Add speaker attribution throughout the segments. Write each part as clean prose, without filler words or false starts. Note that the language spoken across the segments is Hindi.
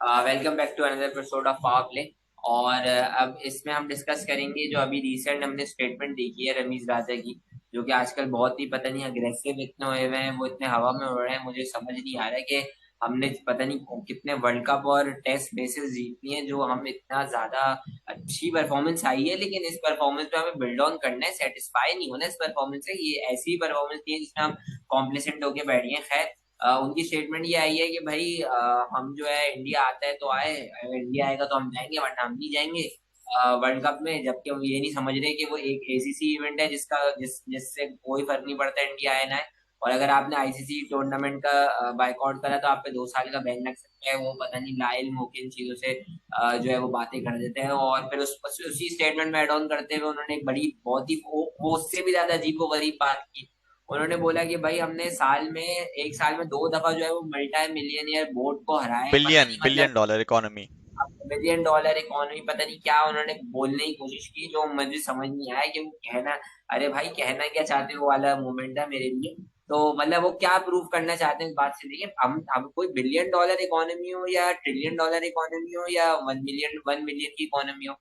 Speaker 1: Welcome back to another episode of Power Play. और अब इसमें हम डिस्कस करेंगे जो अभी रिसेंट हमने स्टेटमेंट देखी है रमीज राजा की, जो कि आजकल बहुत ही पता नहीं अग्रेसिव इतने हुए हुए हैं, वो इतने हवा में उड़ रहे हैं। मुझे समझ नहीं आ रहा है कि हमने पता नहीं कितने वर्ल्ड कप और टेस्ट मैचेस जीतनी है, जो हम इतना ज्यादा अच्छी परफॉर्मेंस आई है, लेकिन इस परफॉर्मेंस पे हमें बिल्ड ऑन करना है, सेटिस्फाई नहीं होना इस परफॉर्मेंस से। ये ऐसी परफॉर्मेंस नहीं है जिसमें हम कॉम्प्लिसेंट होके बैठ गए। खैर, उनकी स्टेटमेंट ये आई है कि भाई हम जो है इंडिया आता है तो आए, अगर इंडिया आएगा तो हम जाएंगे वरना हम नहीं जाएंगे वर्ल्ड कप में। जबकि वो ये नहीं समझ रहे कि वो एक एसीसी इवेंट है जिससे कोई फर्क नहीं पड़ता इंडिया आए ना आए। और अगर आपने आईसीसी टूर्नामेंट का बाइकआउट करा तो आप पे 2 साल का बैन लग सकता है। वो पता नहीं लाइल मोकिन चीजों से जो है वो बातें कर देते हैं। और फिर उसी स्टेटमेंट में एड ऑन करते हुए उन्होंने एक बड़ी बहुत ही वो उससे भी ज्यादा अजीब गरीब बात की। उन्होंने बोला कि भाई हमने एक साल में 2 दफा जो है वो मल्टी मिलियनियर बोर्ड को हराया है। पता
Speaker 2: बिलियन
Speaker 1: नहीं
Speaker 2: बिलियन
Speaker 1: मतलब
Speaker 2: डॉलर इकोनॉमी।
Speaker 1: $1 बिलियन इकोनॉमी, पता नहीं क्या उन्होंने बोलने की कोशिश की जो मुझे समझ नहीं आया कि वो कहना, अरे भाई कहना क्या चाहते हो वाला मोमेंट था मेरे लिए। तो मतलब वो क्या प्रूव करना चाहते हैं इस बात से। देखिए हम कोई $1 बिलियन इकोनॉमी हो या $1 ट्रिलियन इकोनॉमी हो या 1 मिलियन की इकोनॉमी हो,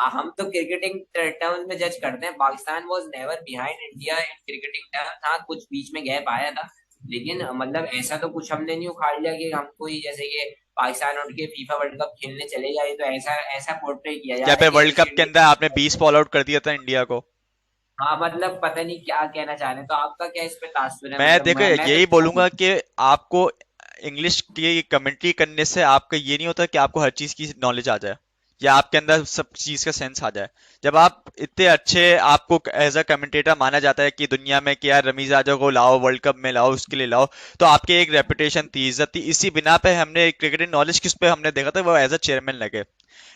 Speaker 1: हम तो क्रिकेटिंग टर्म्स में जज करते हैं। Pakistan was never behind India in cricketing terms, था कुछ बीच में गैप आया था, लेकिन मतलब ऐसा तो कुछ हमने नहीं उखाड़ लिया कि हम कोई जैसे कि पाकिस्तान उठ के फीफा वर्ल्ड कप खेलने चले जाए। तो ऐसा ऐसा पोर्ट्रे किया जा
Speaker 2: या
Speaker 1: रहा है
Speaker 2: फिर
Speaker 1: कि
Speaker 2: वर्ल्ड
Speaker 1: जैसे
Speaker 2: कप के
Speaker 1: इंडिया।
Speaker 2: अंदर आपने 20 फॉल आउट कर दिया था इंडिया को।
Speaker 1: हाँ मतलब पता नहीं क्या कहना चाह रहे हैं। तो आपका क्या इस पे तासुर है?
Speaker 2: मैं
Speaker 1: मतलब
Speaker 2: देखो
Speaker 1: मैं तो
Speaker 2: यही
Speaker 1: इसको
Speaker 2: बोलूंगा कि आपको इंग्लिश की कमेंट्री करने से आपका ये नहीं होता कि आपको हर चीज की नॉलेज आ जाए या आपके अंदर सब चीज का सेंस आ जाए। जब आप इतने अच्छे, आपको एज अ कमेंटेटर माना जाता है कि दुनिया में कि यार रमीज राजा को लाओ, वर्ल्ड कप में लाओ, उसके लिए लाओ, तो आपकी एक रेपुटेशन थी, इज्जत थी। इसी बिना पे हमने क्रिकेट नॉलेज किस पे हमने देखा था, वो एज अ चेयरमैन लगे।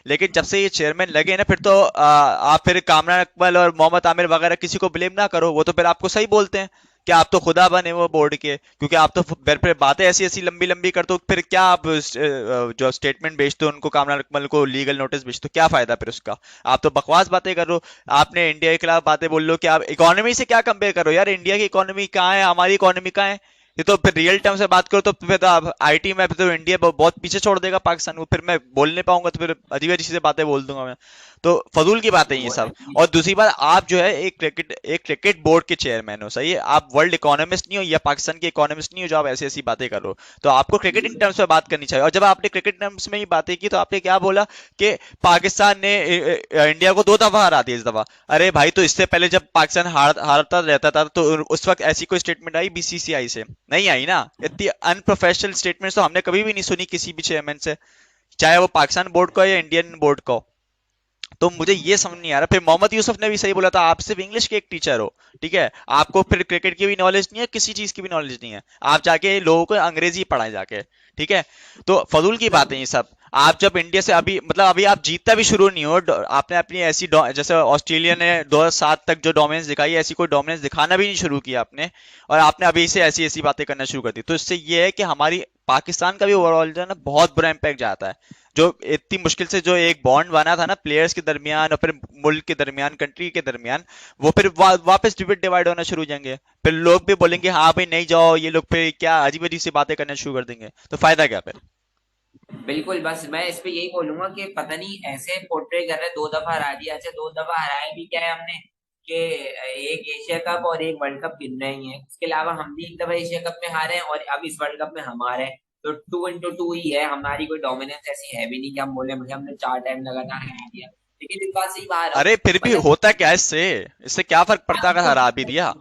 Speaker 2: लेकिन जब से ये चेयरमैन लगे ना, फिर तो आप फिर कामरान अकमल और मोहम्मद आमिर वगैरह किसी को ब्लेम ना करो, वो तो फिर आपको सही बोलते हैं कि आप तो खुदा बने वो बोर्ड के, क्योंकि आप तो फिर बातें ऐसी ऐसी लंबी लंबी करते हो। फिर क्या आप जो स्टेटमेंट भेजते हो उनको, कामरान अकमल को लीगल नोटिस भेजते हो, क्या फायदा फिर उसका? आप तो बकवास बातें कर रहे हो। आपने इंडिया के खिलाफ बातें बोल लो कि आप इकोनॉमी से क्या कंपेयर करो यार, इंडिया की इकोनॉमी कहाँ है, हमारी इकोनॉमी कहाँ है? ये तो फिर रियल टर्म से बात करो तो फिर तो आप आईटी में फिर तो इंडिया बहुत पीछे छोड़ देगा पाकिस्तान को, फिर मैं बोल नहीं पाऊंगा, तो फिर अजीब अजीब से बातें बोल दूंगा मैं। तो फजूल की बातें हैं ये
Speaker 1: वो
Speaker 2: सब। और दूसरी बात, आप जो है एक क्रिकेट बोर्ड के चेयरमैन हो, सही है, आप वर्ल्ड इकोनॉमिस्ट नहीं हो या पाकिस्तान के इकोनॉमिस्ट नहीं हो जो आप ऐसी ऐसी बातें कर रहे हो। तो आपको क्रिकेटिंग टर्म्स में बात करनी चाहिए। और जब आपने क्रिकेट टर्म्स में ही बातें की तो आपने क्या बोला कि पाकिस्तान ने इंडिया को 2 दफा हरा दिया इस दफा। अरे भाई, तो इससे पहले जब पाकिस्तान हारता रहता था तो उस वक्त ऐसी कोई स्टेटमेंट आई बीसीसीआई से? नहीं आई ना। इतनी अनप्रोफेशनल स्टेटमेंट्स तो हमने कभी भी नहीं सुनी किसी भी चेयरमैन से, चाहे वो पाकिस्तान बोर्ड का या इंडियन बोर्ड का हो। तो मुझे ये समझ नहीं आ रहा। फिर मोहम्मद यूसुफ ने भी सही बोला था, आप सिर्फ इंग्लिश के एक टीचर हो, ठीक है, आपको फिर क्रिकेट की भी नॉलेज नहीं है, किसी चीज की भी नॉलेज नहीं है, आप जाके लोगों को अंग्रेजी पढ़ाए जाके, ठीक है। तो फजूल की बात है
Speaker 1: मतलब
Speaker 2: ये सब। आप जब इंडिया से अभी मतलब अभी आप जीतता भी शुरू नहीं हो, आपने अपनी ऐसी जैसे ऑस्ट्रेलिया ने 2007 तक जो डोमिनेंस दिखाई, ऐसी कोई डोमिनेंस दिखाना भी नहीं शुरू किया आपने, और आपने अभी से ऐसी ऐसी बातें करना शुरू कर दी। तो इससे ये है कि हमारी पाकिस्तान का भी ओवरऑल जो है ना बहुत बुरा इम्पैक्ट जाता है। जो इतनी मुश्किल से जो एक बॉन्ड बना था ना प्लेयर्स के दरमियान और फिर मुल्क के दरमियान, कंट्री के दरमियान, वो फिर वापस डिवाइड होना शुरू हो जाएंगे। फिर लोग भी बोलेंगे हाँ भाई नहीं जाओ, ये लोग फिर क्या अजीब अजीब सी बातें करना शुरू कर देंगे, तो फायदा क्या फिर?
Speaker 1: बिल्कुल, बस मैं इस पे यही बोलूंगा कि पता नहीं ऐसे पोर्ट्रे कर रहे हैं, 2 दफा हरा दिया। अच्छा 2 दफा हराया भी क्या है हमने कि एक एशिया कप और एक वर्ल्ड कप गिन रहे हैं। उसके अलावा हम भी एक दफा एशिया कप में हारे हैं और अब इस वर्ल्ड कप में हम हारे हैं। तो 2 into 2 ही है, हमारी कोई डोमिनेंस ऐसी है भी नहीं कि हम बोले भाई हमने 4 टाइम लगातार हरा दिया। लेकिन इस बात से ही बाहर आओ।
Speaker 2: अरे फिर भी
Speaker 1: मतलब
Speaker 2: होता क्या है इससे? इससे क्या फर्क पड़ता है अगर हरा भी दिया?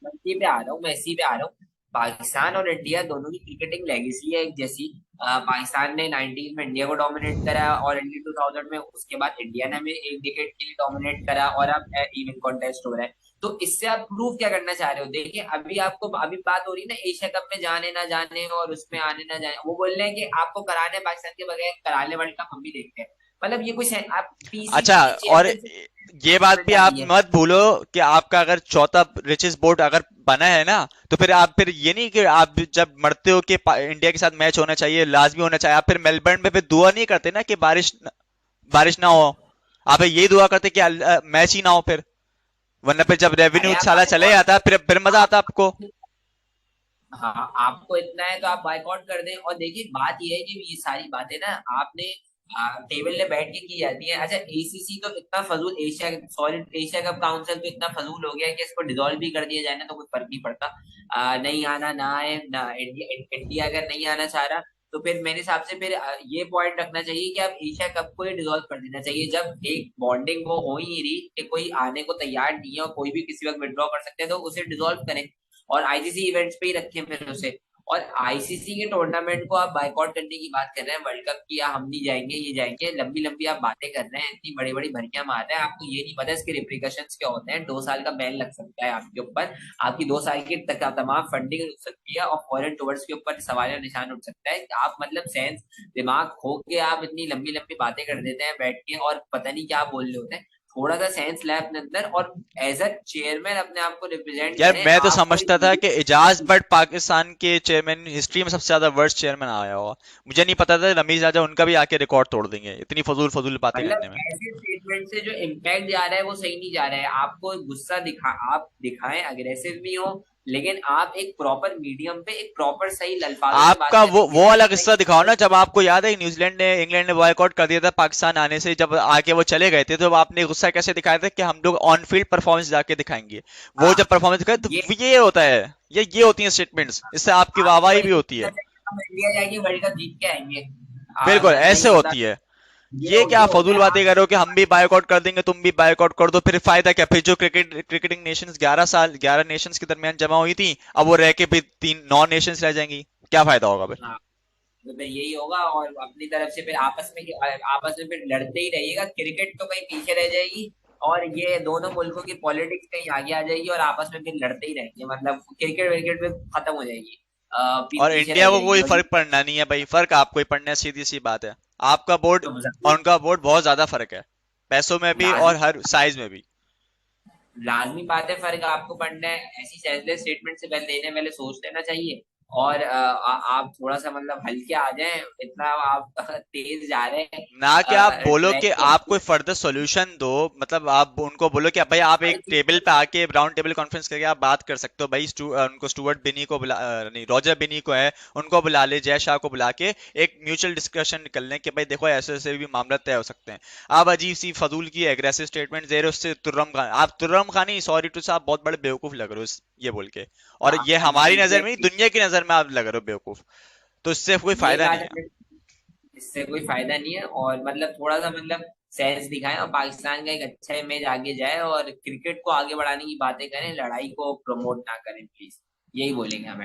Speaker 1: मैं इसी पे आ रहा हूँ, मैं इसी पे आ रहा हूँ। पाकिस्तान और इंडिया दोनों की क्रिकेटिंग लेगेसी है एक जैसी। पाकिस्तान ने 90 में इंडिया को डोमिनेट करा और अर्ली 2000 में उसके बाद इंडिया ने हमें एक विकेट के लिए डोमिनेट करा, और अब इवन कॉन्टेस्ट हो रहा है। तो इससे आप प्रूव क्या करना चाह रहे हो? देखिए अभी आपको अभी बात हो रही है ना एशिया कप में जाने ना जाने और उसमें आने ना जाने, वो बोल रहे हैं कि आपको कराने हैं पाकिस्तान के बगैर, करा ले वर्ल्ड कप हम भी देखते हैं। मतलब ये कुछ है, आप
Speaker 2: अच्छा,
Speaker 1: पीसीबी की
Speaker 2: और
Speaker 1: चेयरमैन
Speaker 2: ये बात
Speaker 1: स्टेटमेंट
Speaker 2: भी
Speaker 1: आई
Speaker 2: आप
Speaker 1: है।
Speaker 2: मत भूलो कि आपका अगर चौथा रिचेस्ट बोर्ड अगर बना है ना, तो फिर आप फिर ये नहीं कि आप जब मरते हो कि इंडिया के साथ मैच होना चाहिए, लाजमी होना चाहिए, आप फिर मेलबर्न में फिर दुआ नहीं करते ना कि बारिश ना हो। आप यही दुआ करते कि मैच ही ना हो फिर, वरना फिर जब
Speaker 1: अरे
Speaker 2: रेवेन्यू
Speaker 1: आप
Speaker 2: साला
Speaker 1: बारिश
Speaker 2: चले
Speaker 1: और
Speaker 2: जाता फिर मजा आता
Speaker 1: आप
Speaker 2: आपको।
Speaker 1: हाँ, आपको इतना है तो आप बायकॉट कर दें। और देखिए बात ये है कि ये सारी बातें ना आपने टेबल में बैठ के की जाती है। अच्छा, एसीसी तो इतना फजूल, Asia solid Asia cup council तो इतना फजूल हो गया है कि इसको डिसॉल्व भी कर दिया जाए ना तो कोई फर्क नहीं पड़ता। नहीं आना ना आए ना, इंडिया अगर नहीं आना चाह रहा तो फिर मेरे हिसाब से फिर ये पॉइंट रखना चाहिए कि अब एशिया कप को ही डिसॉल्व कर देना चाहिए। जब एक बॉन्डिंग वो हो ही नहीं रही कि कोई आने को तैयार नहीं है और कोई भी किसी वक्त विड्रॉ कर सकते हैं, तो उसे डिसॉल्व करें और आईसीसी इवेंट्स पे ही रखें फिर उसे। और आईसीसी के टूर्नामेंट को आप बायकॉट करने की बात कर रहे हैं, वर्ल्ड कप की, या हम नहीं जाएंगे ये जाएंगे, लंबी लंबी आप बातें कर रहे हैं, इतनी बड़ी बड़ी भर्तियां मार रहे हैं, आपको ये नहीं पता इसके रिप्रिकॉशंस क्या होते हैं। 2 साल का बैन लग सकता है आपके ऊपर, आपकी 2 साल की तमाम फंडिंग रुक सकती है और फॉरेन टूवर्स के ऊपर सवाल या निशान उठ सकता है। आप मतलब सेंस दिमाग खो के आप इतनी लंबी लंबी बातें कर देते हैं बैठ के और पता नहीं क्या बोल रहे होते हैं। थोड़ा सा सेंस लाए अपने अंदर और एज अ चेयरमैन अपने आप को रिप्रेजेंट
Speaker 2: यार
Speaker 1: करें।
Speaker 2: मैं तो
Speaker 1: आपको
Speaker 2: समझता था कि इजाज बट पाकिस्तान के चेयरमैन हिस्ट्री में सबसे ज्यादा वर्स्ट चेयरमैन आया होगा। मुझे नहीं पता था रमीज राजा उनका भी आके रिकॉर्ड तोड़ देंगे इतनी फजूल फजूल बातें
Speaker 1: मतलब
Speaker 2: करने में।
Speaker 1: ऐसे स्टेटमेंट से जो इम्पैक्ट जा रहा है वो सही नहीं जा रहा है। आपको गुस्सा आप दिखाएं, अग्रेसिव भी हो, लेकिन आप एक प्रॉपर मीडियम पे एक प्रॉपर सही अल्फाजों में बात
Speaker 2: आपका
Speaker 1: करें।
Speaker 2: वो
Speaker 1: ये
Speaker 2: वाला
Speaker 1: नहीं
Speaker 2: किस्सा दिखाओ ना, जब आपको याद है न्यूजीलैंड ने इंग्लैंड ने बॉयकॉट कर दिया था पाकिस्तान आने से, जब आके वो चले गए थे तो आपने गुस्सा कैसे दिखाया था कि हम लोग ऑन फील्ड परफॉर्मेंस जाके दिखाएंगे। वो
Speaker 1: हाँ,
Speaker 2: जब परफॉर्मेंस दिखाए तो
Speaker 1: ये
Speaker 2: ये होता है, ये होती है स्टेटमेंट्स, इससे आपकी
Speaker 1: आपको
Speaker 2: वाहवाही भी
Speaker 1: ये
Speaker 2: होती है।
Speaker 1: हम इंडिया जाएगी वर्ल्ड कप जीत के आएंगे,
Speaker 2: बिल्कुल ऐसे
Speaker 1: नहीं होता।
Speaker 2: होती है। ये क्या
Speaker 1: ये होता
Speaker 2: फजूल
Speaker 1: है
Speaker 2: बातें करो कि हम भी बायकॉट कर देंगे तुम भी बायकॉट कर दो, फिर फायदा क्या? फिर जो क्रिकेटिंग नेशंस 11 नेशंस के दरमियान जमा हुई थी, अब वो रह के भी 9 नेशंस रह जाएंगी, क्या फायदा होगा फिर?
Speaker 1: हाँ, तो फिर यही होगा और अपनी तरफ से फिर आपस में फिर लड़ते ही रहिएगा। क्रिकेट तो कहीं पीछे रह जाएगी और ये दोनों मुल्कों की पॉलिटिक्स कहीं आगे आ जाएगी और आपस में फिर लड़ते ही रहेंगे। मतलब क्रिकेट विकेट में खत्म हो जाएगी,
Speaker 2: और
Speaker 1: पीछे
Speaker 2: इंडिया
Speaker 1: रह
Speaker 2: को
Speaker 1: जाएगी।
Speaker 2: कोई
Speaker 1: और
Speaker 2: फर्क पड़ना नहीं है भाई, फर्क आपको ही पड़ना है, सीधी सी बात है। आपका बोर्ड
Speaker 1: तो
Speaker 2: और उनका बोर्ड बहुत ज्यादा फर्क है, पैसों में भी और
Speaker 1: लाजमी
Speaker 2: हर साइज में भी।
Speaker 1: लाजमी बात है, फर्क आपको पड़ना है। ऐसी सेंसलेस स्टेटमेंट से पहले देने पहले सोच लेना चाहिए। और आप थोड़ा सा मतलब हल्के आ जाएं, इतना आप तेज जा रहे
Speaker 2: ना कि आप
Speaker 1: हैं
Speaker 2: बोलो
Speaker 1: ट्रैक
Speaker 2: कि
Speaker 1: पे।
Speaker 2: आप कोई फर्दर सॉल्यूशन दो, मतलब आप उनको बोलो कि भाई आप एक टेबल पे आके राउंड टेबल कॉन्फ्रेंस करके आप बात कर सकते हो भाई। उनको स्टुअर्ट बिनी को बुला नहीं, रॉजर बिनी को है, उनको बुला ले, जय शाह को बुला के एक म्यूचुअल डिस्कशन कर लें कि भाई देखो ऐसे ऐसे भी मामला तय हो सकते हैं। आप अजीब सी फजूल की एग्रेसिव स्टेटमेंट दे रहे हो, उससे तुर्रम खान, आप तुर्रम खान ही, सॉरी टू से, आप बहुत बड़े बेवकूफ लग रहे हो ये बोल के। और ये हमारी नजर में नहीं,
Speaker 1: एग्जैक्टली,
Speaker 2: दुनिया की नजर में आप लग रहे हो बेवकूफ। तो इससे कोई
Speaker 1: यही
Speaker 2: फायदा
Speaker 1: बात
Speaker 2: नहीं है।
Speaker 1: है। इससे कोई फायदा नहीं है और मतलब थोड़ा सा मतलब सेंस दिखाएं और पाकिस्तान का एक अच्छा इमेज आगे जाए और क्रिकेट को आगे बढ़ाने की बातें करें, लड़ाई को प्रमोट ना करें प्लीज। यही बोलेंगे हम।